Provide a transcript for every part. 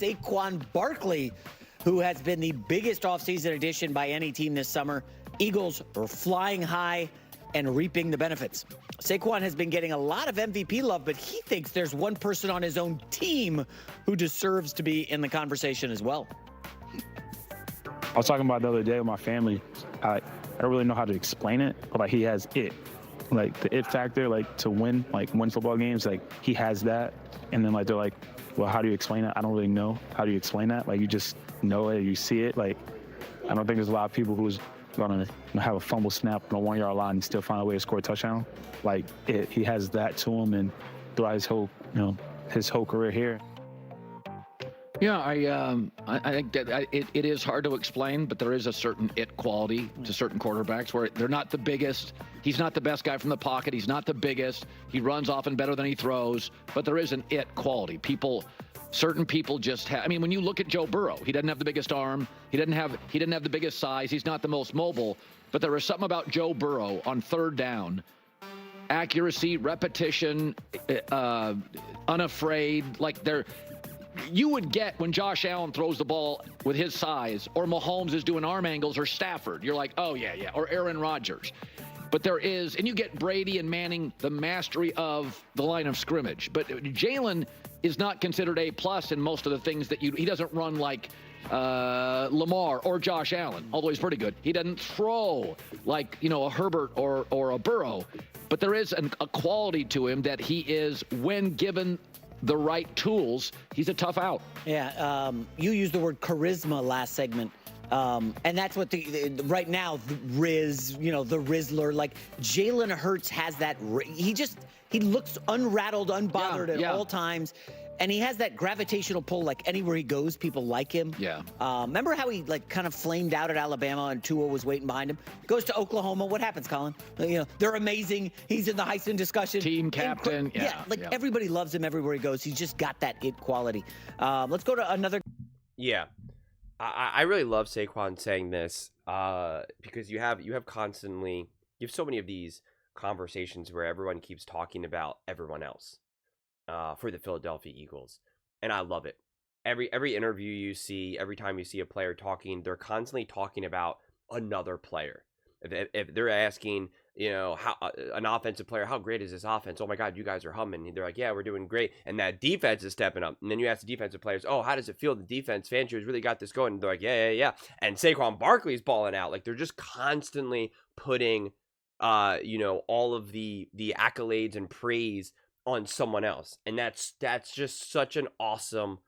Saquon Barkley, who has been the biggest offseason addition by any team this summer. Eagles are flying high and reaping the benefits. Saquon has been getting a lot of MVP love, but he thinks there's one person on his own team who deserves to be in the conversation as well. I was talking about the other day with my family. I don't really know how to explain it, but like he has it. Like the it factor, like to win football games, like he has that. And then like they're like, well, how do you explain it? I don't really know. How do you explain that? Like you just know it, you see it. Like I don't think there's a lot of people who's gonna have a fumble snap on a 1 yard line and still find a way to score a touchdown. Like he has that to him, and throughout his whole career here. Yeah, I think that it is hard to explain, but there is a certain it quality to certain quarterbacks where they're not the biggest. He's not the best guy from the pocket. He's not the biggest. He runs often better than he throws, but there is an it quality. Certain people just have. I mean, when you look at Joe Burrow, he doesn't have the biggest arm. He didn't have the biggest size. He's not the most mobile, but there is something about Joe Burrow on third down. Accuracy, repetition, unafraid. You would get when Josh Allen throws the ball with his size, or Mahomes is doing arm angles, or Stafford. You're like, oh, yeah, or Aaron Rodgers. But there is, and you get Brady and Manning, the mastery of the line of scrimmage. But Jalen is not considered A+ in most of the things that he doesn't run like Lamar or Josh Allen, although he's pretty good. He doesn't throw like, a Herbert or a Burrow. But there is a quality to him that he is, when given the right tools, he's a tough out. Yeah, you used the word charisma last segment. And that's what right now, the Riz, the Rizzler, like Jalen Hurts has that. He looks unrattled, unbothered at all times. And he has that gravitational pull, like anywhere he goes, people like him. Yeah. Remember how he kind of flamed out at Alabama and Tua was waiting behind him? Goes to Oklahoma. What happens, Colin? They're amazing. He's in the Heisman discussion. Team captain. Everybody loves him everywhere he goes. He's just got that it quality. Let's go to another. Yeah. I really love Saquon saying this because you have so many of these conversations where everyone keeps talking about everyone else for the Philadelphia Eagles, and I love it. Every interview you see, every time you see a player talking, they're constantly talking about another player. If they're asking, how an offensive player, how great is this offense? Oh my God, you guys are humming. They're like, yeah, we're doing great. And that defense is stepping up. And then you ask the defensive players, oh, how does it feel? The defense, Fangio's really got this going. And they're like, yeah. And Saquon Barkley's balling out. Like they're just constantly putting, all of the accolades and praise on someone else. And that's just such an awesome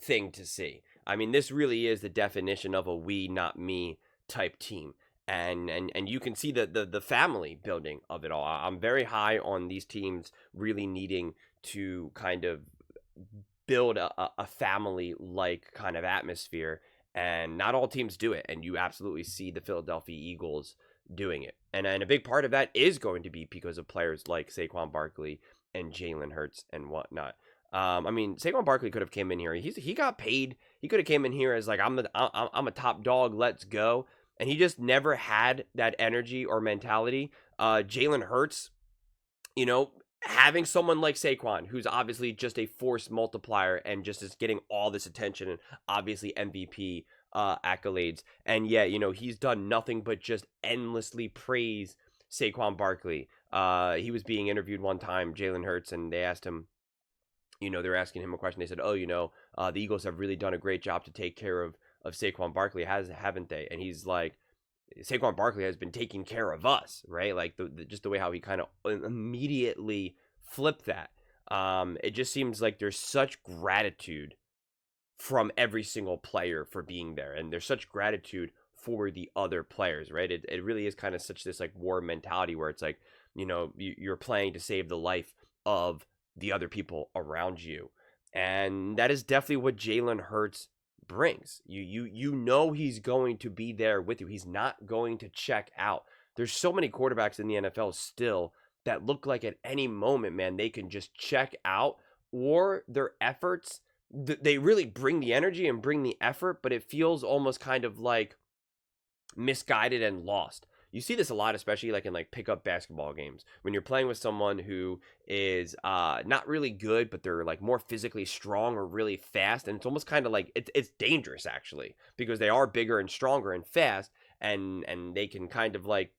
thing to see. I mean, this really is the definition of a we, not me type team. And you can see the family building of it all. I'm very high on these teams really needing to kind of build a family-like kind of atmosphere, and not all teams do it, and you absolutely see the Philadelphia Eagles doing it. And a big part of that is going to be because of players like Saquon Barkley and Jalen Hurts and whatnot. I mean, Saquon Barkley could have came in here. He got paid. He could have came in here as like, I'm a top dog. Let's go. And he just never had that energy or mentality. Jalen Hurts, having someone like Saquon, who's obviously just a force multiplier and just is getting all this attention and obviously MVP accolades. And yeah, he's done nothing but just endlessly praise Saquon Barkley. He was being interviewed one time, Jalen Hurts, and they asked him, they were asking him a question. They said, the Eagles have really done a great job to take care of Saquon Barkley, haven't they? And he's like, Saquon Barkley has been taking care of us, right? Like just the way how he kind of immediately flipped that. It just seems like there's such gratitude from every single player for being there, and there's such gratitude for the other players, right? It really is kind of such this like war mentality where it's like, you're playing to save the life of the other people around you, and that is definitely what Jalen Hurts brings. He's going to be there with you. He's not going to check out. There's so many quarterbacks in the NFL still that look like at any moment, man, they can just check out, or their efforts, they really bring the energy and bring the effort, but it feels almost kind of like misguided and lost. You see this a lot, especially like in like pickup basketball games when you're playing with someone who is not really good, but they're like more physically strong or really fast, and it's almost kind of like it's dangerous actually because they are bigger and stronger and fast, and they can kind of like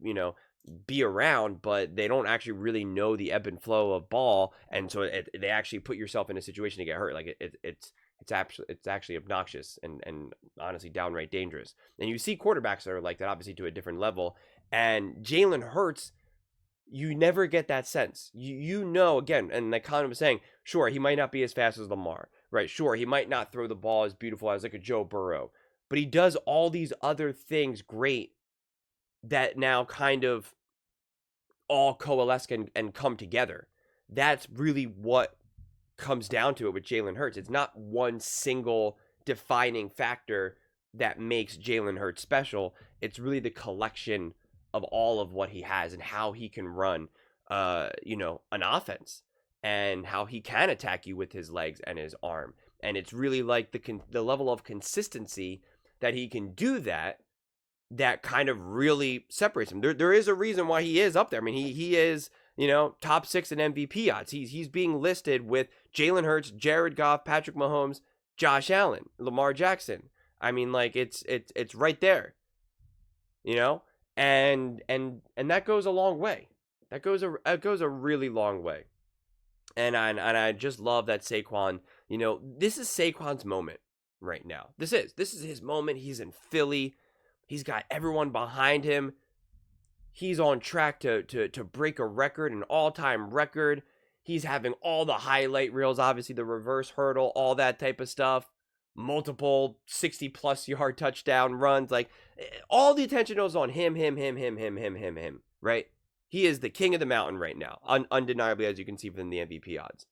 be around, but they don't actually really know the ebb and flow of ball, and so they actually put yourself in a situation to get hurt. Like it's actually obnoxious and honestly downright dangerous. And you see quarterbacks that are like that, obviously to a different level. And Jalen Hurts, you never get that sense. You know, again, and like Colin was saying, sure, he might not be as fast as Lamar, right? Sure, he might not throw the ball as beautiful as like a Joe Burrow, but he does all these other things great that now kind of all coalesce and come together. That's really what comes down to it with Jalen Hurts. It's not one single defining factor that makes Jalen Hurts special. It's really the collection of all of what he has and how he can run, an offense and how he can attack you with his legs and his arm. And it's really like the level of consistency that he can do that kind of really separates him. There is a reason why he is up there. I mean, he is, top 6 in MVP odds. He's being listed with Jalen Hurts, Jared Goff, Patrick Mahomes, Josh Allen, Lamar Jackson. I mean, like it's right there. And that goes a long way. That goes a really long way. And I just love that Saquon, this is Saquon's moment right now. This is his moment. He's in Philly. He's got everyone behind him. He's on track to break a record, an all-time record. He's having all the highlight reels, obviously the reverse hurdle, all that type of stuff. Multiple 60-plus yard touchdown runs. Like, all the attention is on him, right? He is the king of the mountain right now, undeniably, as you can see from the MVP odds.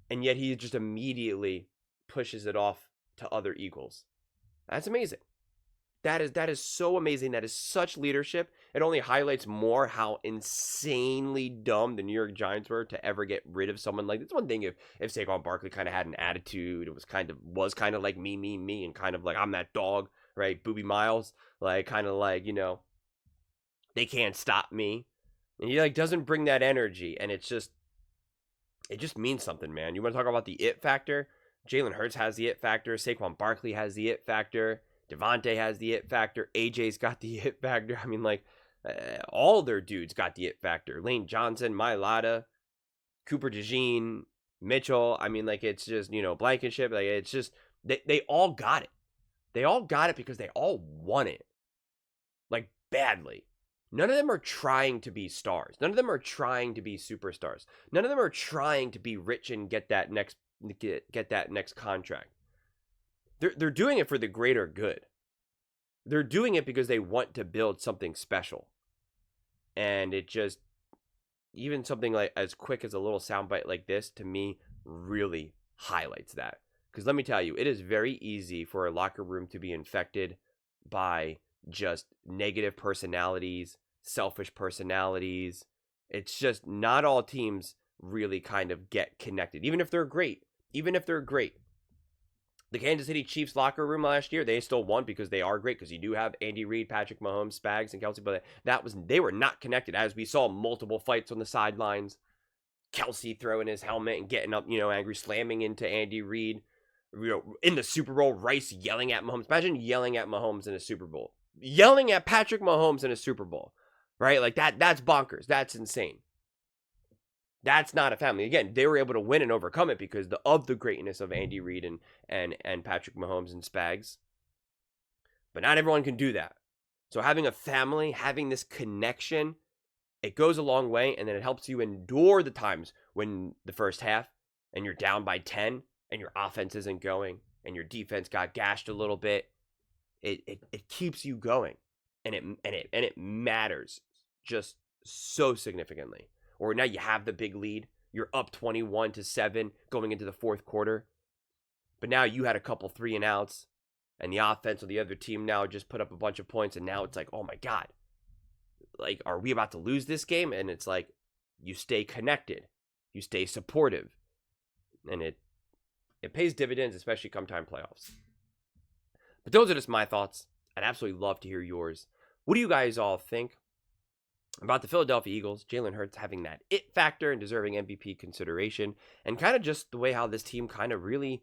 And yet he just immediately pushes it off to other Eagles. That's amazing. That is so amazing. That is such leadership. It only highlights more how insanely dumb the New York Giants were to ever get rid of someone like this. One thing if Saquon Barkley kind of had an attitude, it was kind of like me, and kind of like I'm that dog, right? Booby Miles, like kind of like they can't stop me, and he like doesn't bring that energy, and it just means something, man. You want to talk about the it factor? Jalen Hurts has the it factor. Saquon Barkley has the it factor. Devontae has the it factor. AJ's got the it factor. I mean, like, all their dudes got the it factor. Lane Johnson, Mailata, Cooper DeJean, Mitchell. I mean, like, it's just, Blankenship. Like, it's just, they all got it. They all got it because they all want it. Like, badly. None of them are trying to be stars. None of them are trying to be superstars. None of them are trying to be rich and get that next contract. They're doing it for the greater good. They're doing it because they want to build something special. And it just, even something like as quick as a little soundbite like this, to me, really highlights that. Because let me tell you, it is very easy for a locker room to be infected by just negative personalities, selfish personalities. It's just not all teams really kind of get connected, even if they're great. The Kansas City Chiefs locker room last year, they still won because they are great, because you do have Andy Reid, Patrick Mahomes, Spags, and Kelsey, but they were not connected, as we saw multiple fights on the sidelines. Kelsey throwing his helmet and getting up, angry, slamming into Andy Reid. In the Super Bowl, Rice yelling at Mahomes. Imagine yelling at Mahomes in a Super Bowl. Yelling at Patrick Mahomes in a Super Bowl, right? Like that's bonkers. That's insane. That's not a family. Again, they were able to win and overcome it because of the greatness of Andy Reid and Patrick Mahomes and Spags. But not everyone can do that. So having a family, having this connection, it goes a long way, and then it helps you endure the times when the first half and you're down by 10 and your offense isn't going and your defense got gashed a little bit. It keeps you going, and it matters just so significantly. Or now you have the big lead. You're up 21-7 going into the fourth quarter. But now you had a couple 3-and-outs, and the offense of the other team now just put up a bunch of points, and now it's like, oh my God. Like, are we about to lose this game? And it's like, you stay connected. You stay supportive. And it pays dividends, especially come time playoffs. But those are just my thoughts. I'd absolutely love to hear yours. What do you guys all think? about the Philadelphia Eagles, Jalen Hurts having that it factor and deserving MVP consideration, and kind of just the way how this team kind of really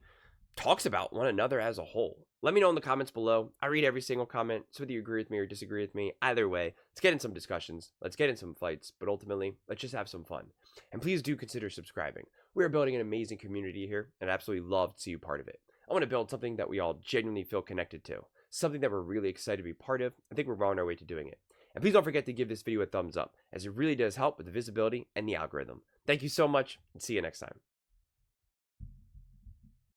talks about one another as a whole. Let me know in the comments below. I read every single comment, so whether you agree with me or disagree with me, either way, let's get in some discussions, let's get in some fights, but ultimately, let's just have some fun. And please do consider subscribing. We are building an amazing community here, and I'd absolutely love to see you part of it. I want to build something that we all genuinely feel connected to, something that we're really excited to be part of. I think we're well on our way to doing it. And please don't forget to give this video a thumbs up, as it really does help with the visibility and the algorithm. Thank you so much, and see you next time.